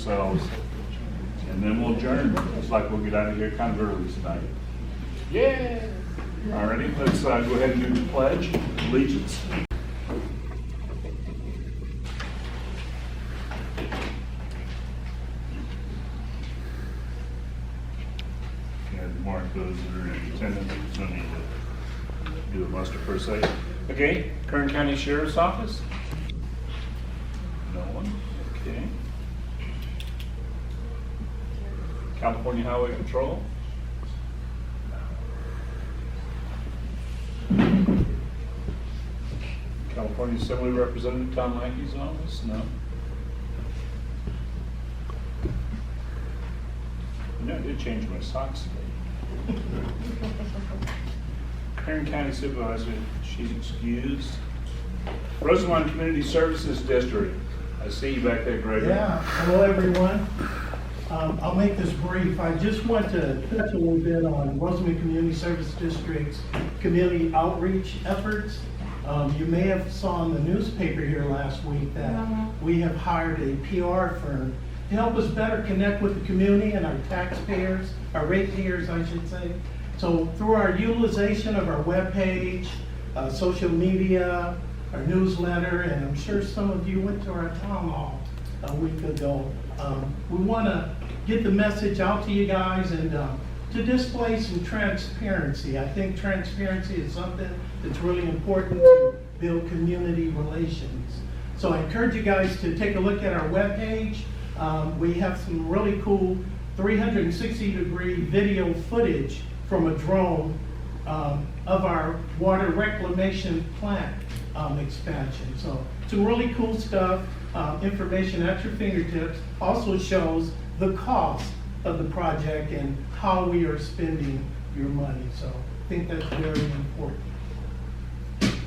ourselves, and then we'll adjourn. Looks like we'll get out of here kind of early tonight. Yeah. Alrighty, let's go ahead and do the pledge of allegiance. And mark those that are in attendance. No need to do a muster per se. Okay, Kern County Sheriff's Office? No one? Okay. California Highway Patrol? California Assembly Representative Tom Mackey's office? No. No, I did change my socks today. Kern County Supervisor, she's excused. Rosamond Community Services District. I see you back there, Gregory. Yeah, hello everyone. I'll make this brief. I just want to touch a little bit on Rosamond Community Service District's community outreach efforts. You may have saw in the newspaper here last week that we have hired a PR firm to help us better connect with the community and our taxpayers, our ratepayers, I should say. So through our utilization of our webpage, social media, our newsletter, and I'm sure some of you went to our town hall a week ago. We want to get the message out to you guys and to display some transparency. I think transparency is something that's really important to build community relations. So I encourage you guys to take a look at our webpage. We have some really cool 360-degree video footage from a drone of our water reclamation plant expansion. So some really cool stuff, information at your fingertips. Also shows the cost of the project and how we are spending your money. So I think that's very important.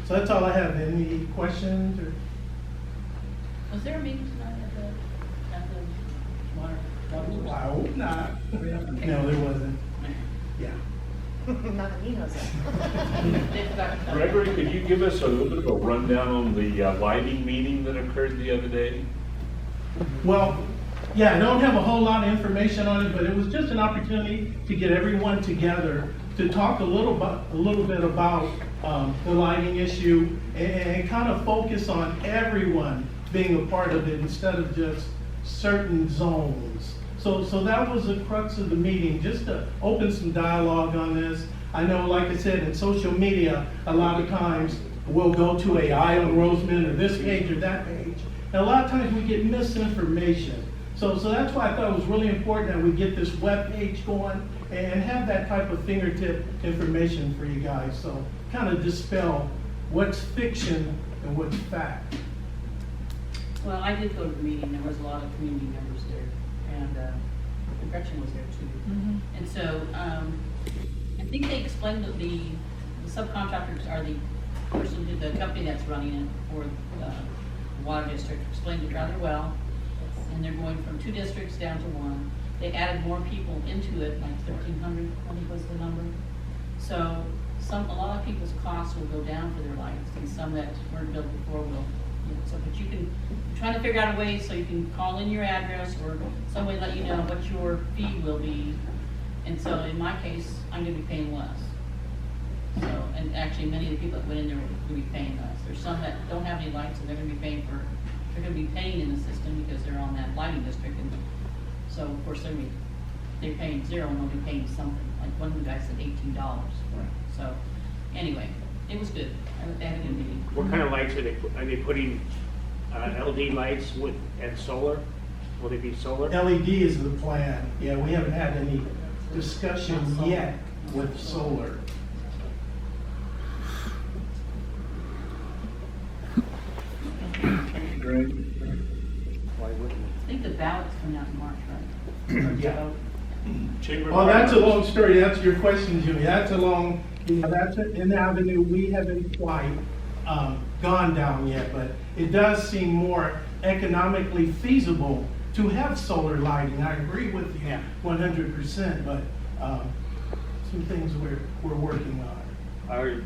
So that's all I have. Any questions? Or? Was there a meeting tonight at the water? I hope not. No, there wasn't. Yeah. Not that he knows of. Gregory, could you give us a little bit of a rundown on the lighting meeting that occurred the other day? Well, yeah, I don't have a whole lot of information on it, but it was just an opportunity to get everyone together to talk a little bit about the lighting issue and kind of focus on everyone being a part of it instead of just certain zones. So that was the crux of the meeting, just to open some dialogue on this. I know, like I said, in social media, a lot of times we'll go to a eye on Rosamond or this page or that page, and a lot of times we get misinformation. So that's why I thought it was really important that we get this web page going and have that type of fingertip information for you guys. So kind of dispel what's fiction and what's fact. Well, I did go to the meeting. There was a lot of community members there, and Gretchen was there too. Mm-hmm. And so I think they explained that the subcontractors are the company that's running it for the water district explained it rather well. And they're going from 2 districts down to 1. They added more people into it, like 1,300, I think was the number. So a lot of people's costs will go down for their lights, and some that weren't built before will. So, but you can try to figure out a way so you can call in your address or some way let you know what your fee will be. And so in my case, I'm going to be paying less. So, and actually many of the people that went in there will be paying less. There's some that don't have any lights and they're going to be paying in the system because they're on that lighting district. And so of course they're paying 0 and they'll be paying something. Like one of the guys said $18. Right. So anyway, it was good. They had a good meeting. What kind of lights are they putting? LED lights and solar? Will they be solar? LED is the plan. Yeah, we haven't had any discussion yet with solar. Greg? Why wouldn't I think the ballots come out in March, right? Yeah. Chamber Oh, of that's a Commerce. long story. That's your question, Jimmy. That's a long, that's an avenue we haven't quite gone down yet, but it does seem more economically feasible to have solar lighting. I agree with you Yeah. 100%, but some things we're working on.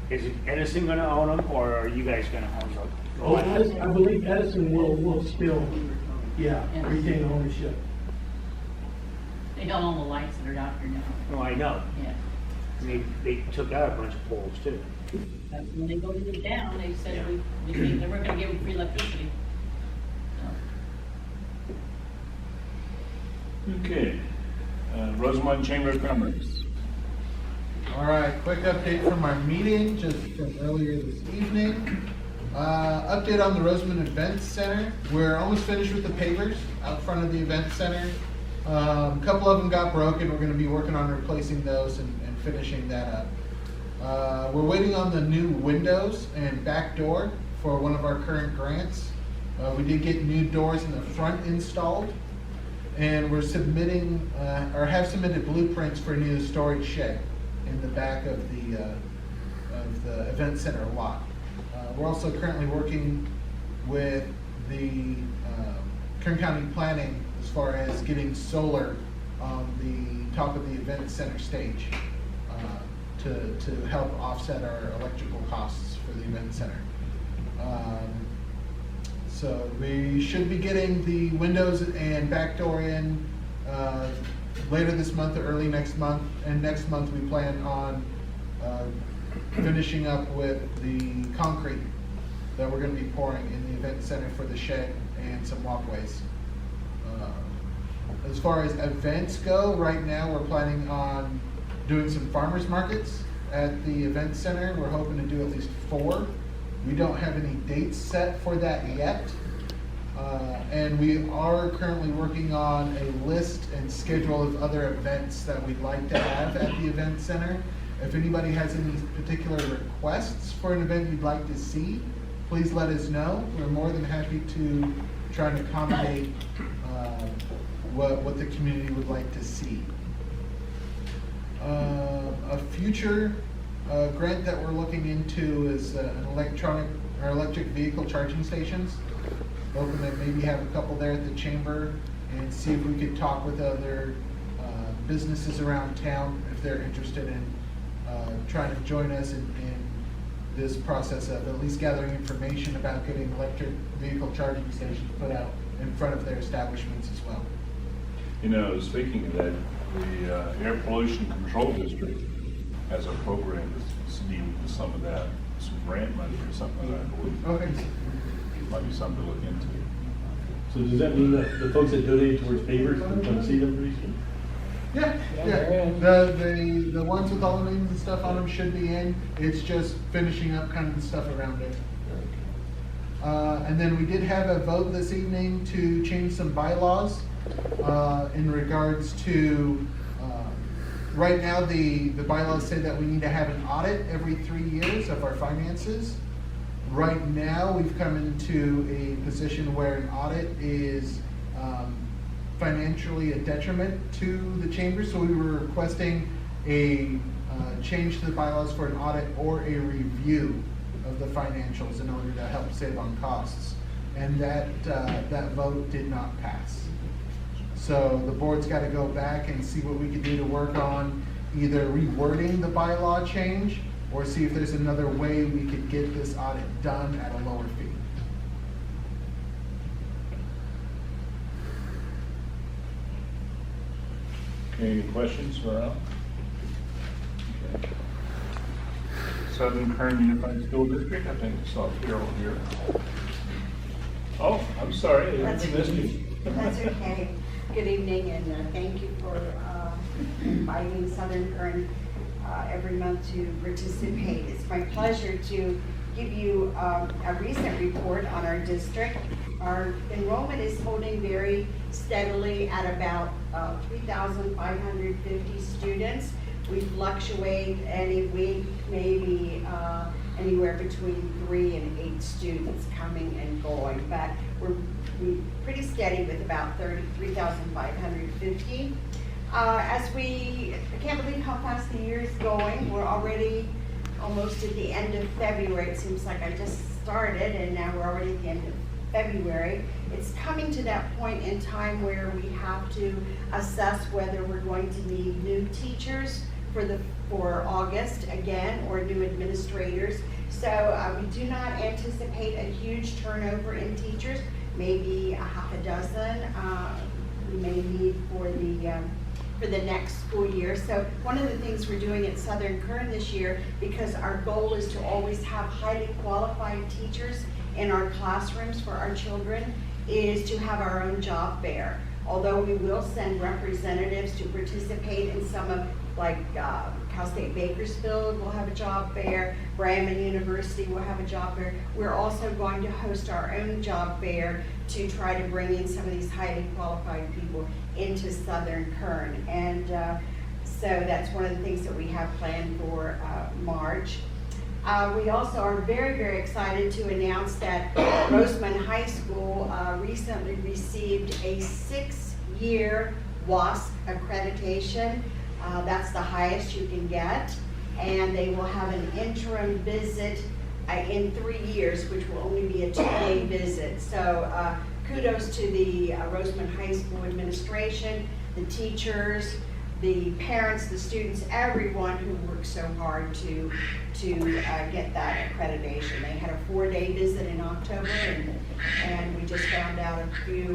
Is Edison going to own them, or are you guys going to own them? Oh, I believe Edison will still, Yeah, Yeah. retain ownership. They don't own the lights that are out here now. Oh, I know. Yeah. They took out a bunch of poles too. That's when they voted it down, they said Yeah. they weren't gonna give them free electricity. So, Okay. Rosamond Chamber of Commerce. All right, quick update from our meeting, just from earlier this evening. Update on the Rosamond Event Center. We're almost finished with the pavers out front of the event center. A couple of them got broken. We're gonna be working on replacing those and finishing that up. We're waiting on the new windows and back door for one of our current grants. We did get new doors in the front installed. And we're submitting, or have submitted blueprints for a new storage shed in the back of the event center lot. We're also currently working with the Kern County Planning as far as getting solar on the top of the event center stage to help offset our electrical costs for the event center. So we should be getting the windows and back door in later this month or early next month. And next month we plan on finishing up with the concrete that we're going to be pouring in the event center for the shed and some walkways. As far as events go, right now we're planning on doing some farmers markets at the event center. We're hoping to do at least 4. We don't have any dates set for that yet. And we are currently working on a list and schedule of other events that we'd like to have at the event center. If anybody has any particular requests for an event you'd like to see, please let us know. We're more than happy to try and accommodate what the community would like to see. A future grant that we're looking into is an electric vehicle charging stations. Hoping to maybe have a couple there at the chamber and see if we could talk with other businesses around town if they're interested in trying to join us in this process of at least gathering information about getting electric vehicle charging stations put out in front of their establishments as well. You know, speaking of that, the Air Pollution Control District has a program that's dealing with some of that, some grant money or something like that, I believe. Okay. Might be something to look into. So does that mean that the folks that donate towards pavers, we're going to see them pretty soon? Yeah. The ones with all the names and stuff on them should be in. It's just finishing up kind of the stuff around it. And then we did have a vote this evening to change some bylaws in regards to, right now the bylaws say that we need to have an audit every 3 years of our finances. Right now, we've come into a position where an audit is financially a detriment to the chamber, so we were requesting a change to the bylaws for an audit or a review of the financials in order to help save on costs. And that vote did not pass. So the board's got to go back and see what we can do to work on either rewording the bylaw change or see if there's another way we could get this audit done at a lower fee. Any questions for Al? Okay. Southern Kern Unified School District, I think I saw Carol here. Oh, I'm sorry, I That's missed you. That's okay. Good evening, and thank you for inviting Southern Kern every month to participate. It's my pleasure to give you a recent report on our district. Our enrollment is holding very steadily at about 3,550 students. We fluctuate any week, maybe anywhere between 3 and 8 students coming and going, but we're pretty steady with about 3,550. I can't believe how fast the year is going. We're already almost at the end of February. It seems like I just started and now we're already at the end of February. It's coming to that point in time where we have to assess whether we're going to need new teachers for August again, or new administrators. So we do not anticipate a huge turnover in teachers. maybe a half a dozen we may need for the next school year. So one of the things we're doing at Southern Kern this year, because our goal is to always have highly qualified teachers in our classrooms for our children, is to have our own job fair. Although we will send representatives to participate in some of, like Cal State Bakersfield will have a job fair, Brandon University will have a job fair. We're also going to host our own job fair to try to bring in some of these highly qualified people into Southern Kern. And so that's one of the things that we have planned for March. We also are very, very excited to announce that Roseman High School recently received a 6-year WASC accreditation. That's the highest you can get. And they will have an interim visit in 3 years, which will only be a 2-day visit. So kudos to the Roseman High School administration, the teachers, the parents, the students, everyone who worked so hard to get that accreditation. They had a 4-day visit in October, and we just found out a few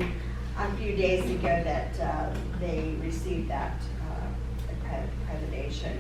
days ago that they received that accreditation.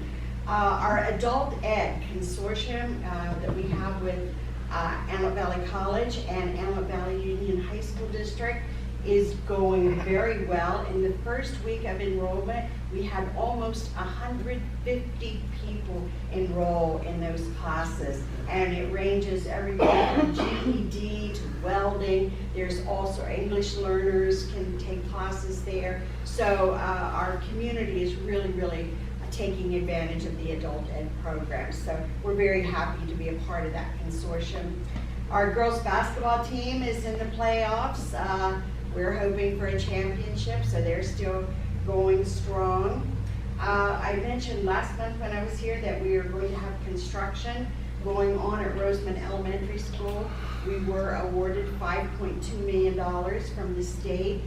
Our adult ed consortium that we have with Antelope Valley College and Antelope Valley Union High School District is going very well. In the first week of enrollment, we had almost 150 people enroll in those classes, and it ranges everything from GED to welding. There's also English learners can take classes there. So our community is really, really taking advantage of the adult ed program. So we're very happy to be a part of that consortium. Our girls basketball team is in the playoffs. We're hoping for a championship, so they're still going strong. I mentioned last month when I was here that we are going to have construction going on at Roseman Elementary School. We were awarded $5.2 million from the state.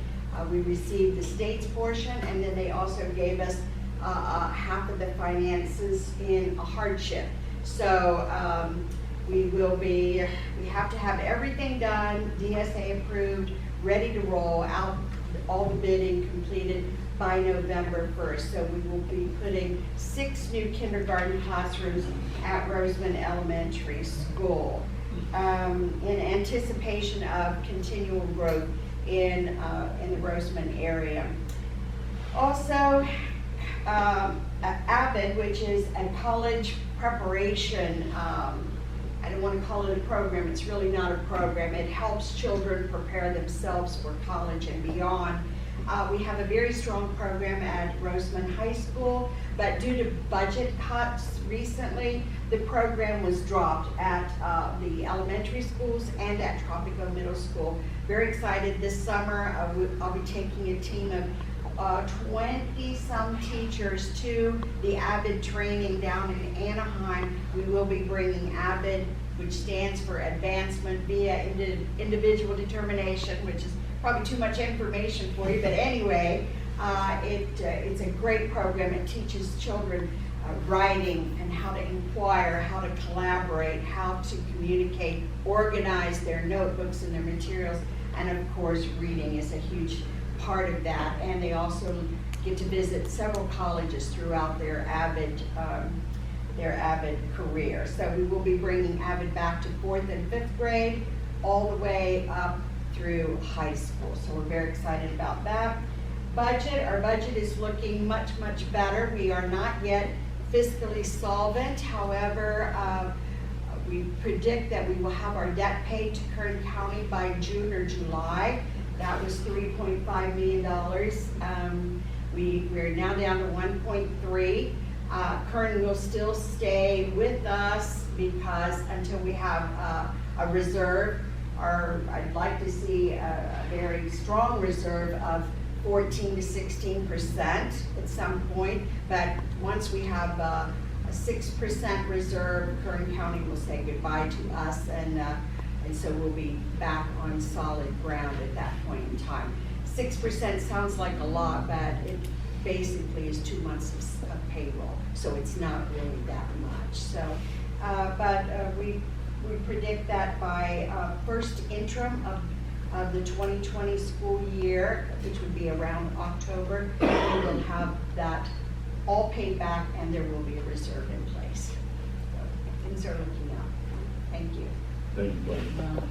We received the state's portion, and then they also gave us half of the finances in a hardship. So we have to have everything done, DSA approved, ready to roll out, all the bidding completed by November 1st. So we will be putting 6 new kindergarten classrooms at Roseman Elementary School in anticipation of continual growth in the Roseman area. Also, AVID, which is a college preparation, I don't want to call it a program, it's really not a program. It helps children prepare themselves for college and beyond. We have a very strong program at Roseman High School, but due to budget cuts recently, the program was dropped at the elementary schools and at Tropico Middle School. Very excited this summer, I'll be taking a team of 20-some teachers to the AVID training down in Anaheim. We will be bringing AVID, which stands for Advancement via Individual Determination, which is probably too much information for you, but anyway, it's a great program. It teaches children writing and how to inquire, how to collaborate, how to communicate, organize their notebooks and their materials, and of course, reading is a huge part of that. And they also get to visit several colleges throughout their AVID career. So we will be bringing AVID back to 4th and 5th grade, all the way up through high school. So we're very excited about that. Our budget is looking much, much better. We are not yet fiscally solvent. However, we predict that we will have our debt paid to Kern County by June or July. That was $3.5 million. We're now down to 1.3. Kern will still stay with us because until we have a reserve, I'd like to see a very strong reserve of 14 to 16% at some point. But once we have a 6% reserve, Kern County will say goodbye to us, and so we'll be back on solid ground at that point in time. 6% sounds like a lot, but it basically is 2 months of payroll, so it's not really that much. So, we predict that by first interim of of the 2020 school year, which would be around October, we will have that all paid back and there will be a reserve in place. So things are looking up. Thank you. Thank you, Glenn. Well,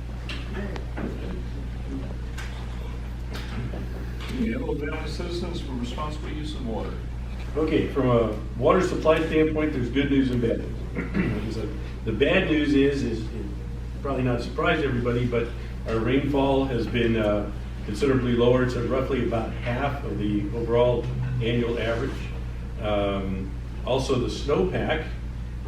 Yellow Valley citizens for responsible use of water. Okay, from a water supply standpoint, there's good news and bad news. So the bad news is probably not surprise everybody, but our rainfall has been considerably lower. It's at roughly about half of the overall annual average. Also, the snowpack,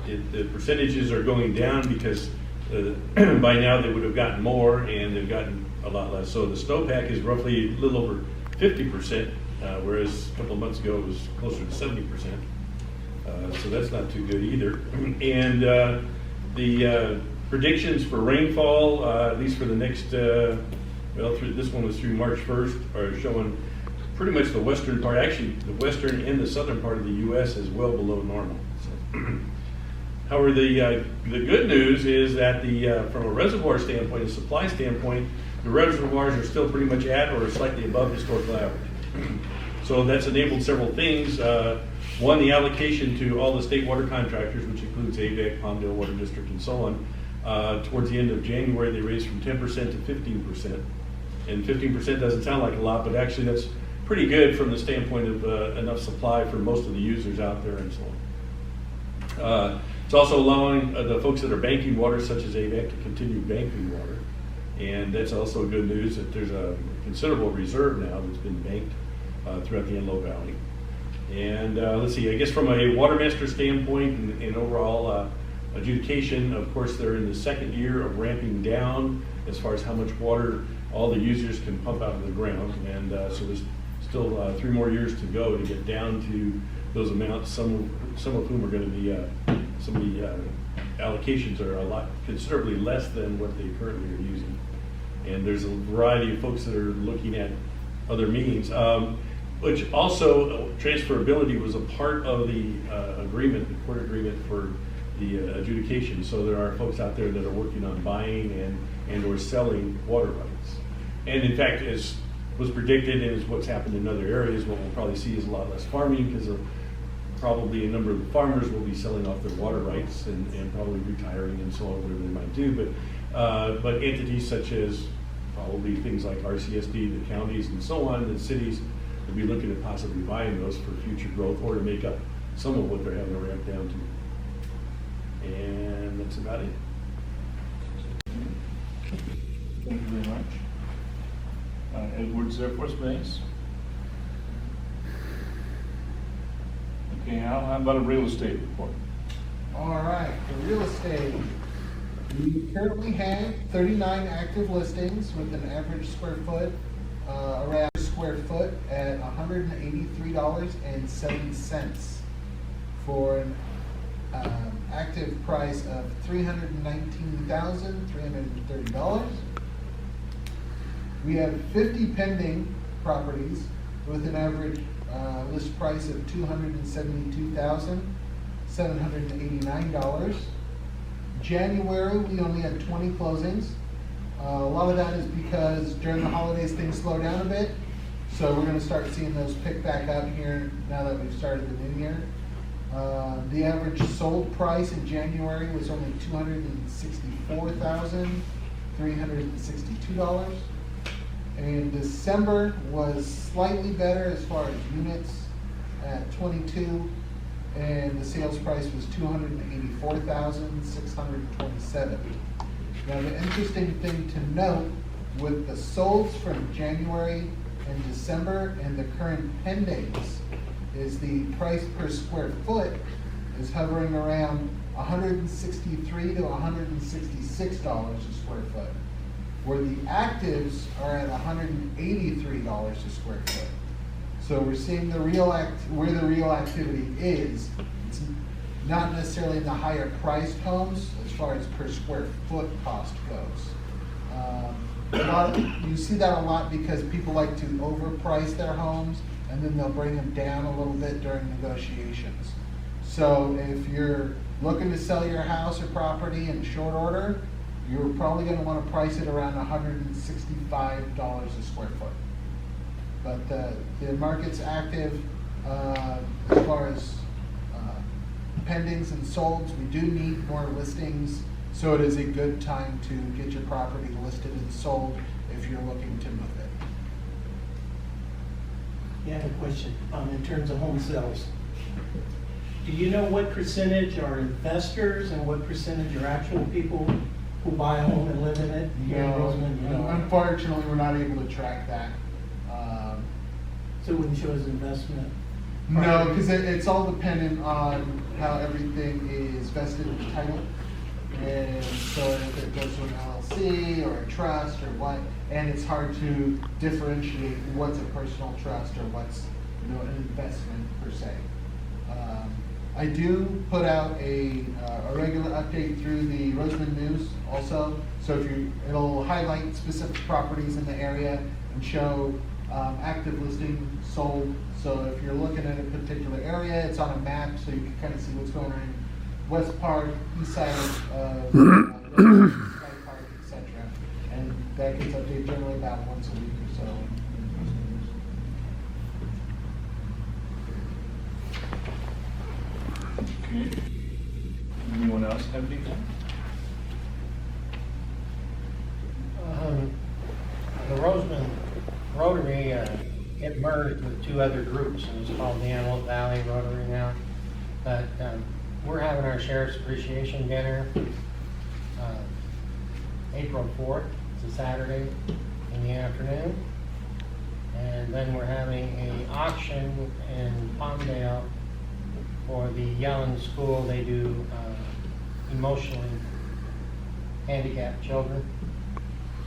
the percentages are going down because by now they would have gotten more and they've gotten a lot less. So the snowpack is roughly a little over 50%, whereas a couple of months ago it was closer to 70%. So that's not too good either. And the predictions for rainfall, at least for the next, this one was through March 1st, are showing pretty much the western part, actually the western and the southern part of the U.S. is well below normal. So, however, the good news is that from a reservoir standpoint, a supply standpoint, the reservoirs are still pretty much at or slightly above historical average. So that's enabled several things. One, the allocation to all the state water contractors, which includes AVEC, Palmdale Water District, and so on. Towards the end of January, they raised from 10% to 15%. And 15% doesn't sound like a lot, but actually that's pretty good from the standpoint of enough supply for most of the users out there and so on. It's also allowing the folks that are banking water, such as AVEC, to continue banking water. And that's also good news that there's a considerable reserve now that's been banked throughout the Enloe Valley. And let's see, I guess from a water master standpoint and overall adjudication, of course, they're in the second year of ramping down as far as how much water all the users can pump out of the ground. And so there's still 3 more years to go to get down to those amounts, some of whom are going to be, some of the allocations are a lot considerably less than what they currently are using. And there's a variety of folks that are looking at other means, which also transferability was a part of the agreement, the court agreement for the adjudication. So there are folks out there that are working on buying and or selling water rights. And in fact, as was predicted and is what's happened in other areas, what we'll probably see is a lot less farming because probably a number of the farmers will be selling off their water rights and probably retiring and so on, whatever they might do. But entities such as probably things like RCSD, the counties and so on, the cities will be looking at possibly buying those for future growth or to make up some of what they're having to ramp down to. And that's about it. Thank you very much. Edwards Air Force Base. Okay, Al, how about a real estate report? All right, for real estate, we currently have 39 active listings with an average square foot, around square foot at $183.70 for an active price of $319,330. We have 50 pending properties with an average list price of $272,789. January, we only had 20 closings. A lot of that is because during the holidays things slow down a bit. So we're going to start seeing those pick back up here now that we've started the new year. The average sold price in January was only $264,362. And December was slightly better as far as units at 22, and the sales price was $284,627. Now the interesting thing to note with the solds from January and December and the current pendings is the price per square foot is hovering around $163 to $166 a square foot, where the actives are at $183 a square foot. So we're seeing where the real activity is. It's not necessarily in the higher priced homes as far as per square foot cost goes. You see that a lot because people like to overprice their homes and then they'll bring them down a little bit during negotiations. So if you're looking to sell your house or property in short order, you're probably gonna wanna price it around $165 a square foot. But the market's active, as far as pendings and solds. We do need more listings, so it is a good time to get your property listed and sold if you're looking to move it. Yeah, I have a question, in terms of home sales. Do you know what percentage are investors and what percentage are actual people who buy a home and live in it? Here in Roseland, you know? Unfortunately, we're not able to track that. So it wouldn't show as investment? No, because it's all dependent on how everything is vested in title. And so if it goes to an LLC or a trust or what, and it's hard to differentiate what's a personal trust or what's, an investment per se. I do put out a regular update through the Roseland News also. So if it'll highlight specific properties in the area and show active listing sold. So if you're looking at a particular area, it's on a map, so you can kind of see what's going on in West Park, east side of Sky Park, etc. And that gets updated generally about once a week or so. Okay. Anyone else have anything? The Roseman Rotary it merged with two other groups, and it's called the Antelope Valley Rotary now. But we're having our Sheriff's Appreciation Dinner April 4th. It's a Saturday in the afternoon. And then we're having an auction in Palmdale for the Yellen School. They do emotionally handicapped children.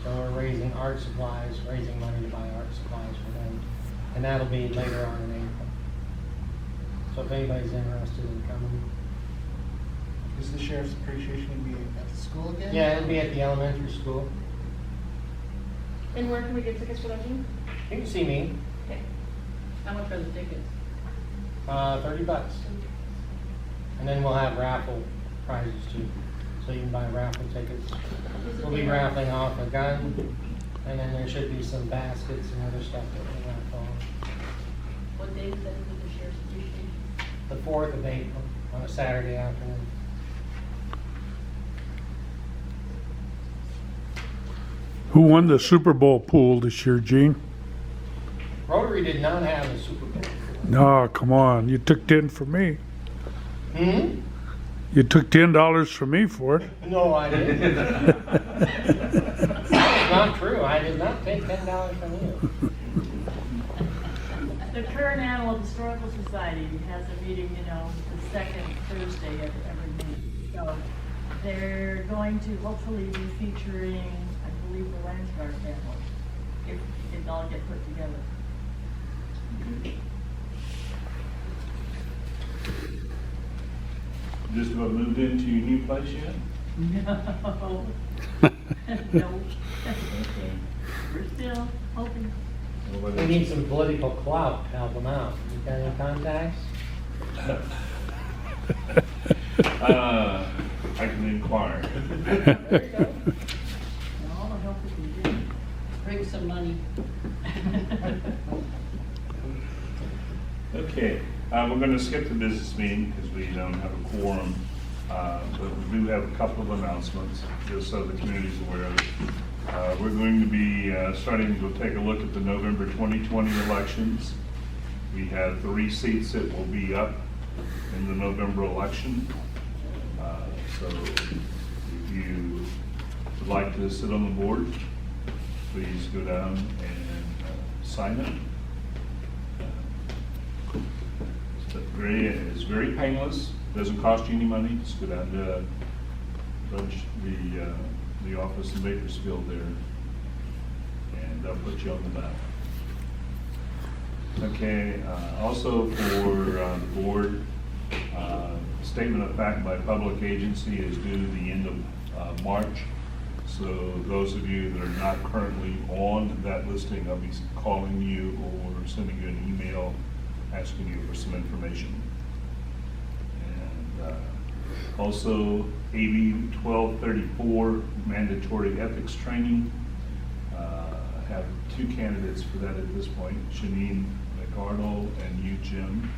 So we're raising art supplies, raising money to buy art supplies for them. And that'll be later on in April. So if anybody's interested in coming. Is the Sheriff's Appreciation going to be at the school again? Yeah, it'll be at the elementary school. And where can we get tickets for that meeting? You can see me, Okay. How much are the tickets? $30. And then we'll have raffle prizes too. So you can buy raffle tickets. We'll be raffling off a gun, and then there should be some baskets and other stuff that we'll raffle off. What day is that for the Sheriff's Appreciation? The 4th of April, on a Saturday afternoon. Who won the Super Bowl pool this year, Gene? Rotary did not have a Super Bowl. No, come on. You took 10 from me. Hmm? You took $10 from me for it. No, I didn't. That's not true. I did not take $10 from you. The Kern Animal Historical Society has a meeting, the second Thursday of every month. So they're going to hopefully be featuring, I believe, the Landsguard animals, if it all get put together. Just about moved into your new place yet? No. No. Okay. We're still hoping. Well, We need some political clout to help them out. You got any contacts? I can inquire. There you go. All the help we can do. Bring some money. Okay, we're going to skip the business meeting because we don't have a quorum, but we do have a couple of announcements, just so the community's aware of it. We're going to be starting to take a look at the November 2020 elections. We have 3 seats that will be up in the November election. So if you would like to sit on the board, please go down and sign up. It's very painless, doesn't cost you any money. Just go down to the office in Bakersfield there, and they'll put you on the ballot. Okay, also for the board, statement of fact by public agency is due the end of March. So those of you that are not currently on that listing, I'll be calling you or sending you an email asking you for some information. And Also, AB 1234, mandatory ethics training. I have 2 candidates for that at this point, Janine McArdle and you, Jim.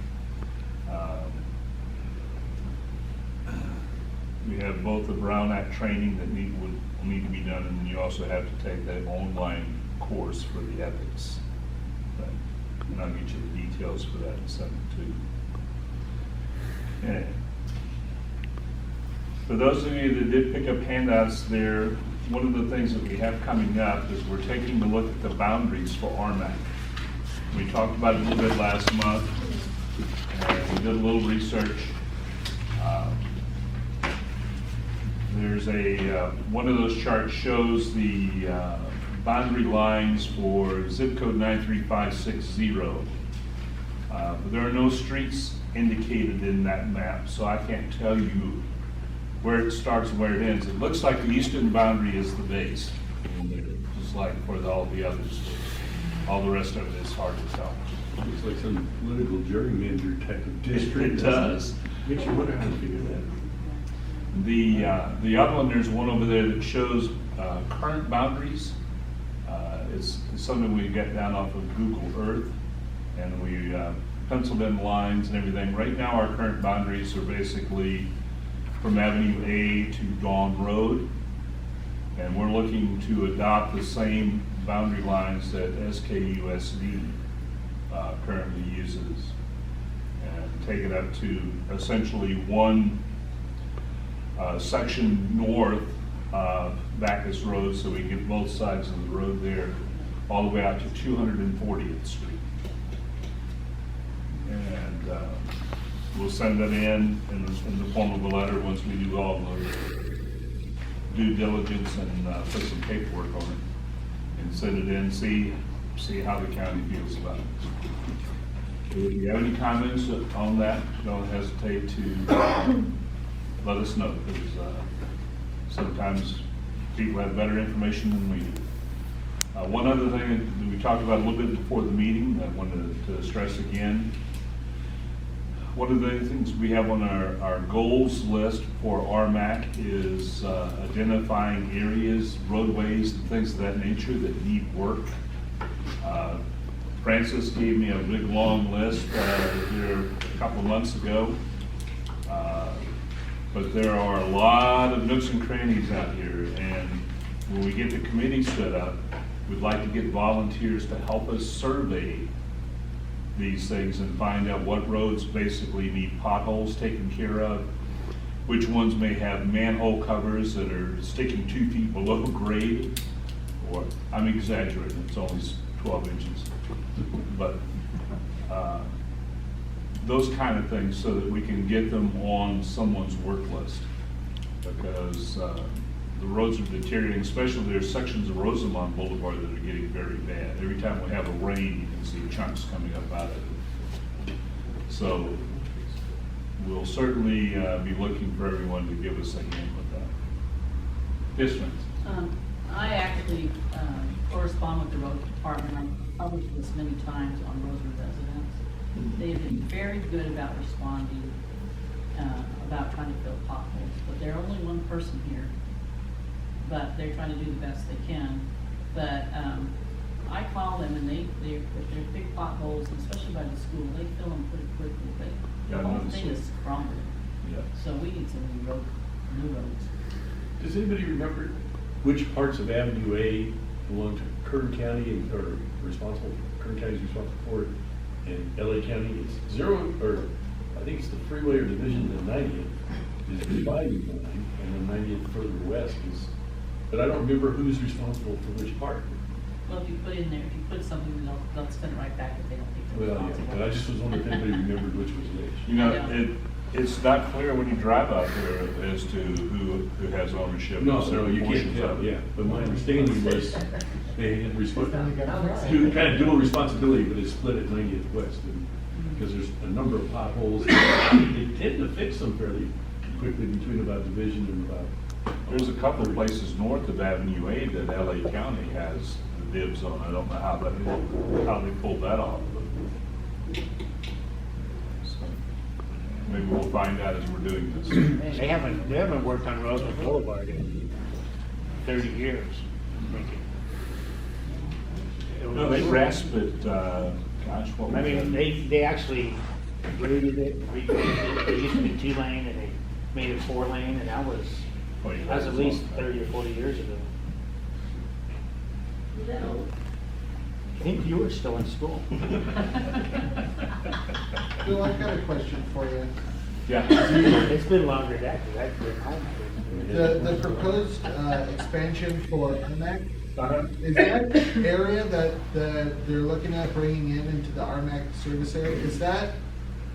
We have both the Brown Act training that will need to be done, and then you also have to take that online course for the ethics. And I'll get you the details for that in a second too. Okay. For those of you that did pick up handouts there, one of the things that we have coming up is we're taking a look at the boundaries for Rmac. We talked about it a little bit last month, and we did a little research. There's one of those charts shows the boundary lines for zip code 93560. But there are no streets indicated in that map, so I can't tell you where it starts and where it ends. It looks like the eastern boundary is the base, just like for all the others. All the rest of it is hard to tell. It's like some political gerrymander type of district. It does. Makes you wonder how to figure that out. The other one, there's one over there that shows current boundaries. It's something we get down off of Google Earth, and we penciled in lines and everything. Right now, our current boundaries are basically from Avenue A to Dawn Road, and we're looking to adopt the same boundary lines that SKUSD currently uses, and take it up to essentially one section north of Bacchus Road, so we can get both sides of the road there, all the way out to 240th Street. And we'll send that in the form of a letter once we do all the due diligence and put some paperwork on it, and send it in, see how the county feels about it. If you have any comments on that, don't hesitate to let us know, because sometimes people have better information than we do. One other thing that we talked about a little bit before the meeting, I wanted to stress again. One of the things we have on our goals list for RMAC is identifying areas, roadways, and things of that nature that need work. Francis gave me a big long list here a couple of months ago. But there are a lot of nooks and crannies out here, and when we get the committee set up, we'd like to get volunteers to help us survey these things and find out what roads basically need potholes taken care of, which ones may have manhole covers that are sticking 2 feet below grade, or I'm exaggerating, it's only 12 inches. But those kind of things, so that we can get them on someone's work list, because the roads are deteriorating, especially there's sections of Rosamond Boulevard that are getting very bad. Every time we have a rain, you can see chunks coming up out of it. So we'll certainly be looking for everyone to give us a hand with that. Yes, ma'am. I actually correspond with the road department. I've published this many times on Rosewood residents. They've been very good about responding, about trying to fill potholes, but they're only one person here. But they're trying to do the best they can. But I call them, and if they're big potholes, especially by the school, they fill them pretty quickly. But Yeah, the I whole noticed thing it. is crumbling. Yeah. So we need some new roads. Does anybody remember which parts of Avenue A belong to Kern County and are responsible, Kern County is responsible for it, and LA County is I think it's the freeway or division, the 90th is dividing line, and then 90th further west is, but I don't remember who's responsible for which part. Well, if you put something, they'll send it right back if they don't think they're Well, yeah, responsible. but I just was wondering if anybody remembered which was which. You know, Yeah. it's not clear when you drive out there as to who has ownership. of No, certain you can't portions tell, of it. yeah, but my understanding was they had kind of dual responsibility, but it's split at 90th West, and because there's a number of potholes. They tend to fix them fairly quickly between about Division and about. There's a couple of places north of Avenue A that LA County has the dibs on. I don't know how they pulled that off. But so, maybe we'll find out as we're doing this. They haven't worked on Roseland Boulevard in 30 years. I think. No, they rasped it, gosh, what was I mean, that? they actually graded it, it used to be 2-lane and they made it 4-lane and that was at least 30 or 40 years ago. I think you were still in school. Bill, I've got a question for you. Yeah. It's been longer than that, because I've been home. The proposed expansion for Rmac, is that area that they're looking at bringing into the Rmac service area, is that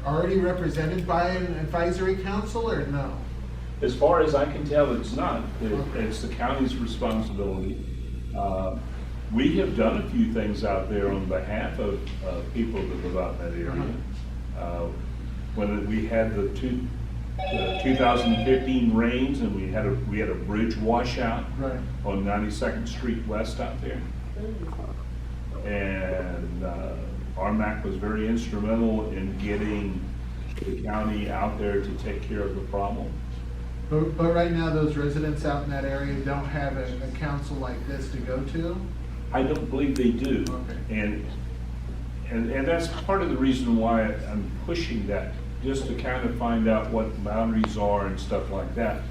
already represented by an advisory council or no? As far as I can tell, it's not. It's the county's responsibility. We have done a few things out there on behalf of people that live out in that area. When we had the 2015 rains and we had a bridge washout Right. on 92nd Street West out there. And Rmac was very instrumental in getting the county out there to take care of the problem. But right now, those residents out in that area don't have a council like this to go to? I don't believe they do. Okay. And that's part of the reason why I'm pushing that, just to kind of find out what boundaries are and stuff like that.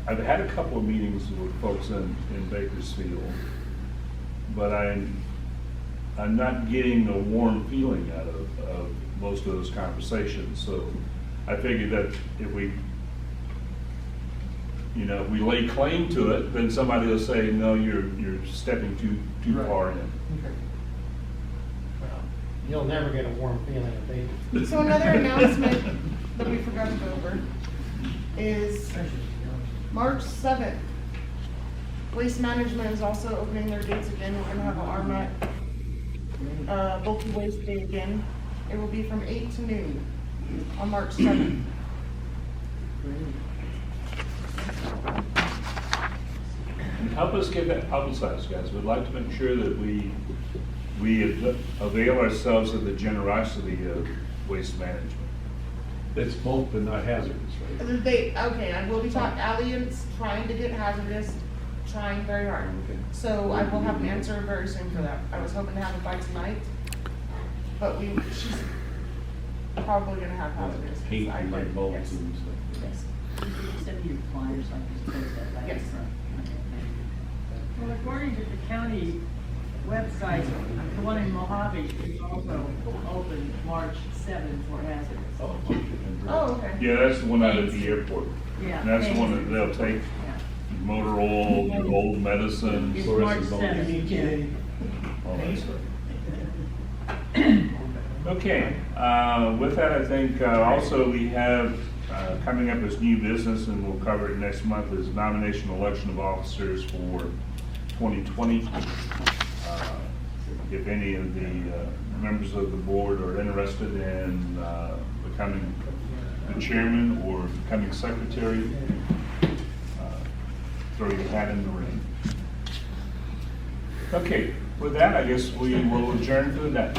I've had a couple of meetings with folks in Bakersfield, but I'm not getting a warm feeling out of most of those conversations. So I figured that if we lay claim to it, then somebody will say, no, you're stepping too Right. far in. Okay. Well, you'll never get a warm feeling if they. So another announcement that we forgot to go over is March 7th. Waste Management is also opening their gates again. We're gonna have an RMAC bulky waste day again. It will be from 8 to noon on March 7th. Help us get that publicized, guys. We'd like to make sure that we avail ourselves of the generosity of Waste Management. That's bulk but not hazardous, right? I will be talking, Allianz trying to get hazardous, trying very hard. So I will have an answer very soon for that. I was hoping to have it by tonight, but she's probably gonna have hazardous. Paint I and did, like bulbs yes. and stuff. Yes. Send me your flyers like you supposed to, like. Yes. Well, according to the county website, the one in Mojave is also open March 7th for hazardous. Oh, okay. Yeah, that's the one out at the airport. Yeah. And that's the one that they'll take Yeah. motor oil, your old medicines, It's fluorescent March bulbs, 7th. all that stuff. Okay, with that, I think also we have coming up as new business, and we'll cover it next month, is nomination election of officers for 2020. If any of the members of the board are interested in becoming the chairman or becoming secretary, throw your hat in the ring. Okay, with that, I guess we will adjourn for the day.